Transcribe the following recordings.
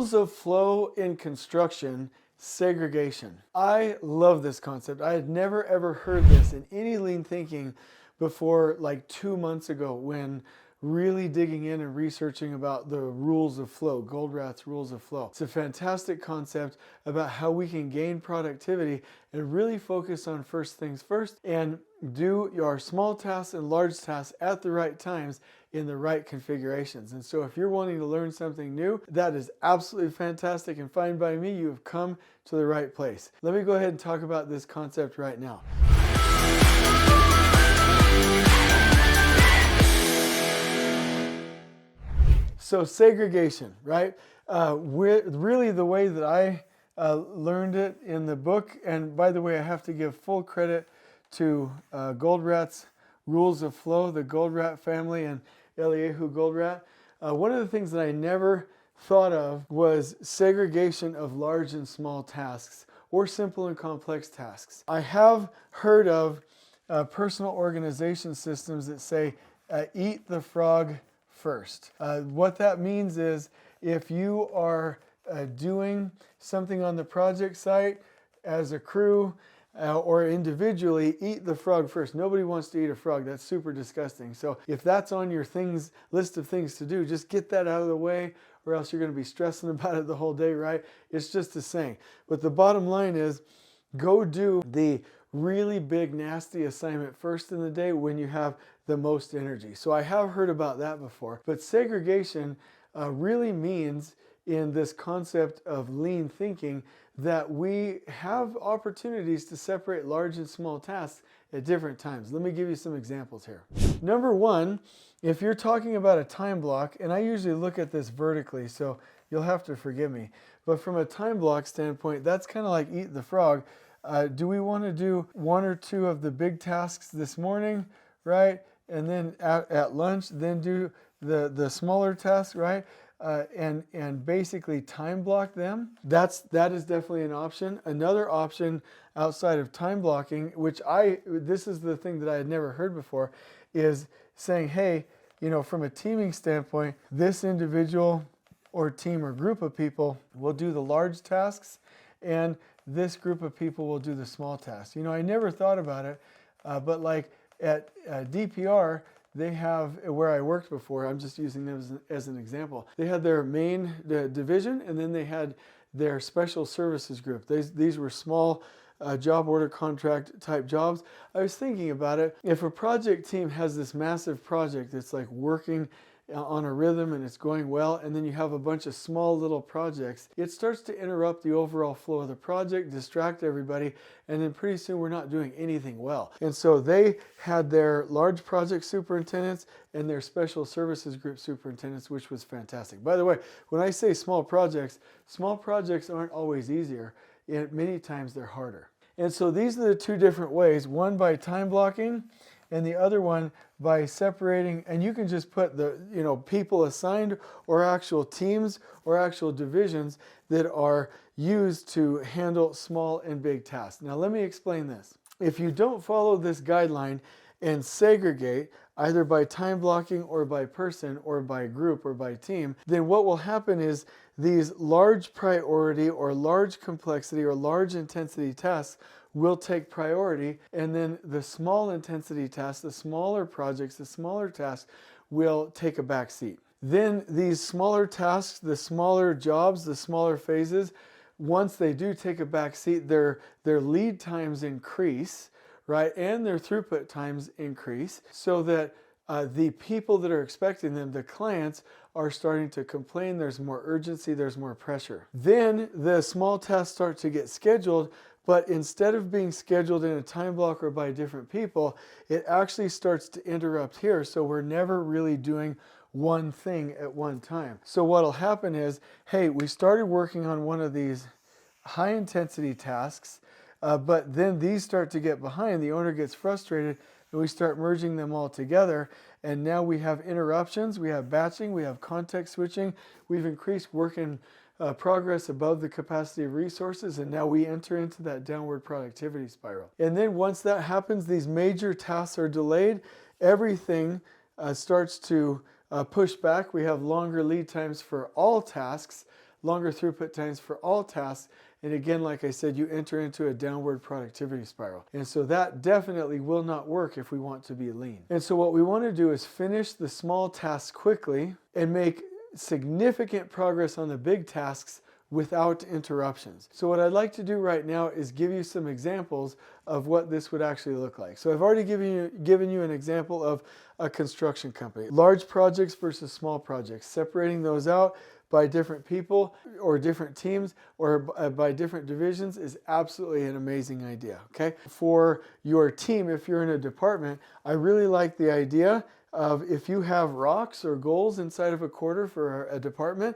Rules of flow in construction, segregation. I love this concept. I had never ever heard this in any lean thinking before like 2 months ago when really digging in and researching about the rules of flow, Goldratt's rules of flow. It's a fantastic concept about how we can gain productivity and really focus on first things first and do our small tasks and large tasks at the right times in the right configurations. And so if you're wanting to learn something new, that is absolutely fantastic and fine by me. You have come to the right place. Let me go ahead and talk about this concept right now. So segregation, right? Really the way that I learned it in the book, and by the way, I have to give full credit to Goldratt's Rules of Flow, the Goldratt family, and Eliyahu Goldratt. One of the things that I never thought of was segregation of large and small tasks, or simple and complex tasks. I have heard of personal organization systems that say, eat the frog first. What that means is if you are doing something on the project site as a crew or individually, eat the frog first. Nobody wants to eat a frog. That's super disgusting. So if that's on your list of things to do, just get that out of the way or else you're going to be stressing about it the whole day, right? It's just a saying. But the bottom line is go do the really big nasty assignment first in the day when you have the most energy. So I have heard about that before, but segregation really means in this concept of lean thinking that we have opportunities to separate large and small tasks at different times. Let me give you some examples here. Number one, if you're talking about a time block, and I usually look at this vertically, so you'll have to forgive me, but from a time block standpoint, that's kind of like eat the frog. Do we want to do one or two of the big tasks this morning, right? And then at lunch, then do the smaller tasks, right? And basically time block them. That is definitely an option. Another option outside of time blocking, which this is the thing that I had never heard before, is saying, hey, from a teaming standpoint, this individual or team or group of people will do the large tasks and this group of people will do the small tasks. I never thought about it, but like at DPR, they have, where I worked before, I'm just using them as an example, they had their main division and then they had their special services group. These were small job order contract type jobs. I was thinking about it, if a project team has this massive project that's like working on a rhythm and it's going well, and then you have a bunch of small little projects, it starts to interrupt the overall flow of the project, distract everybody, and then pretty soon we're not doing anything well. And so they had their large project superintendents and their special services group superintendents, which was fantastic. By the way, when I say small projects aren't always easier, and many times they're harder. And so these are the two different ways, one by time blocking and the other one by separating, and you can just put the people assigned or actual teams or actual divisions that are used to handle small and big tasks. Now let me explain this. If you don't follow this guideline and segregate either by time blocking or by person or by group or by team, then what will happen is these large priority or large complexity or large intensity tasks will take priority, and then the small intensity tasks, the smaller projects, the smaller tasks will take a back seat. Then these smaller tasks, the smaller jobs, the smaller phases, once they do take a back seat, their lead times increase, right? And their throughput times increase so that the people that are expecting them, the clients, are starting to complain. There's more urgency, there's more pressure. Then the small tasks start to get scheduled, but instead of being scheduled in a time block or by different people, it actually starts to interrupt here. So we're never really doing one thing at one time. So what'll happen is, hey, we started working on one of these high intensity tasks, but then these start to get behind. The owner gets frustrated and we start merging them all together. And now we have interruptions, we have batching, we have context switching, we've increased work in progress above the capacity of resources, and now we enter into that downward productivity spiral. And then once that happens, these major tasks are delayed, everything starts to push back. We have longer lead times for all tasks, longer throughput times for all tasks. And again, like I said, you enter into a downward productivity spiral. And so that definitely will not work if we want to be lean. And so what we want to do is finish the small tasks quickly and make significant progress on the big tasks without interruptions. So what I'd like to do right now is give you some examples of what this would actually look like. So I've already given you an example of a construction company. Large projects versus small projects. Separating those out by different people or different teams or by different divisions is absolutely an amazing idea, okay? For your team, if you're in a department, I really like the idea of if you have rocks or goals inside of a quarter for a department,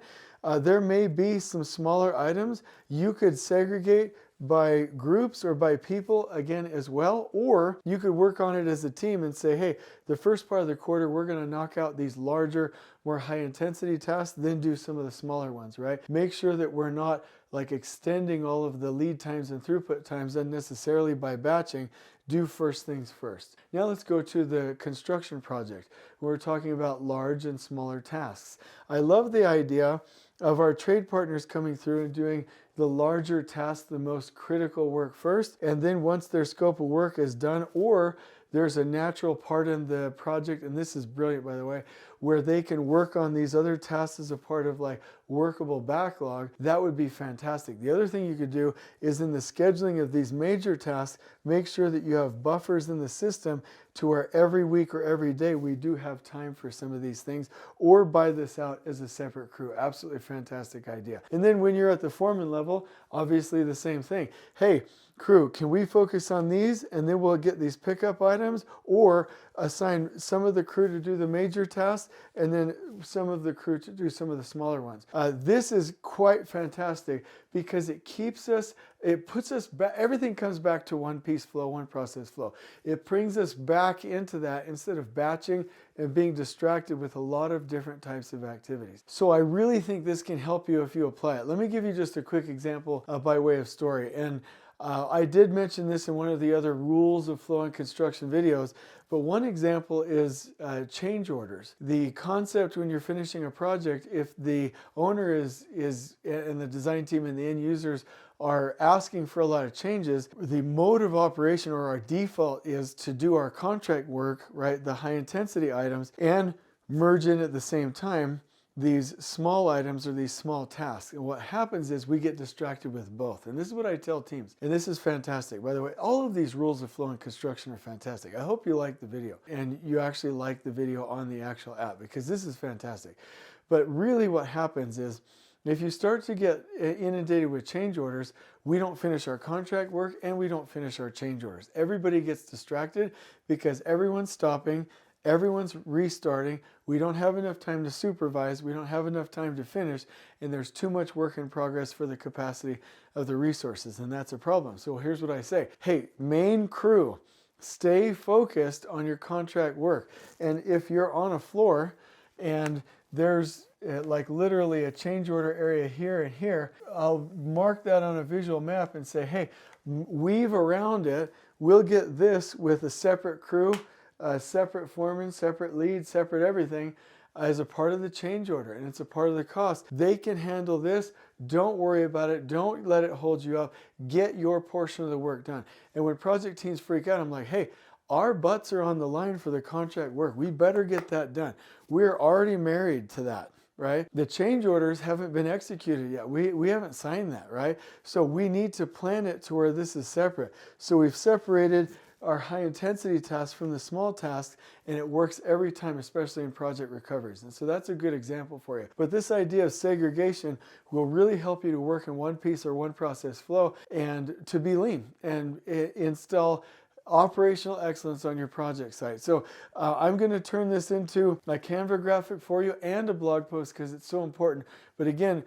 there may be some smaller items. You could segregate by groups or by people again as well, or you could work on it as a team and say, hey, the first part of the quarter we're going to knock out these larger, more high intensity tasks, then do some of the smaller ones, right? Make sure that we're not like extending all of the lead times and throughput times unnecessarily by batching. Do first things first. Now let's go to the construction project. We're talking about large and smaller tasks. I love the idea of our trade partners coming through and doing the larger tasks, the most critical work first, and then once their scope of work is done, or there's a natural part in the project, and this is brilliant by the way, where they can work on these other tasks as a part of like workable backlog, that would be fantastic. The other thing you could do is in the scheduling of these major tasks, make sure that you have buffers in the system to where every week or every day we do have time for some of these things, or buy this out as a separate crew. Absolutely fantastic idea. And then when you're at the foreman level, obviously the same thing. Hey, crew, can we focus on these and then we'll get these pickup items, or assign some of the crew to do the major tasks and then some of the crew to do some of the smaller ones. This is quite fantastic because it keeps us, it puts us back, everything comes back to one piece flow, one process flow. It brings us back into that instead of batching and being distracted with a lot of different types of activities. So I really think this can help you if you apply it. Let me give you just a quick example by way of story. And I did mention this in one of the other rules of flow and construction videos, but one example is change orders. The concept when you're finishing a project, if the owner is and the design team and the end users are asking for a lot of changes, the mode of operation or our default is to do our contract work, right, the high intensity items, and merge in at the same time these small items or these small tasks. And what happens is we get distracted with both. And this is what I tell teams. And this is fantastic. By the way, all of these rules of flow and construction are fantastic. I hope you like the video and you actually like the video on the actual app, because this is fantastic. But really what happens is if you start to get inundated with change orders, we don't finish our contract work and we don't finish our change orders. Everybody gets distracted because everyone's stopping, everyone's restarting. We don't have enough time to supervise. We don't have enough time to finish. And there's too much work in progress for the capacity of the resources. And that's a problem. So here's what I say. Hey, main crew, stay focused on your contract work. And if you're on a floor and there's like literally a change order area here and here, I'll mark that on a visual map and say, hey, weave around it. We'll get this with a separate crew, separate foreman, separate lead, separate everything as a part of the change order, and it's a part of the cost. They can handle this. Don't worry about it. Don't let it hold you up. Get your portion of the work done. And when project teams freak out, I'm like, hey, our butts are on the line for the contract work. We better get that done. We're already married to that, right? The change orders haven't been executed yet. We haven't signed that, right? So we need to plan it to where this is separate. So we've separated our high intensity tasks from the small tasks, and it works every time, especially in project recoveries. And so that's a good example for you. But this idea of segregation will really help you to work in one piece or one process flow and to be lean and install operational excellence on your project site. So I'm going to turn this into a Canva graphic for you and a blog post because it's so important. But again,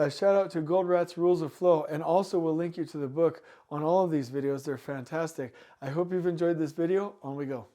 shout out to Goldrat's Rules of Flow, and also we'll link you to the book on all of these videos. They're fantastic. I hope you've enjoyed this video. On we go.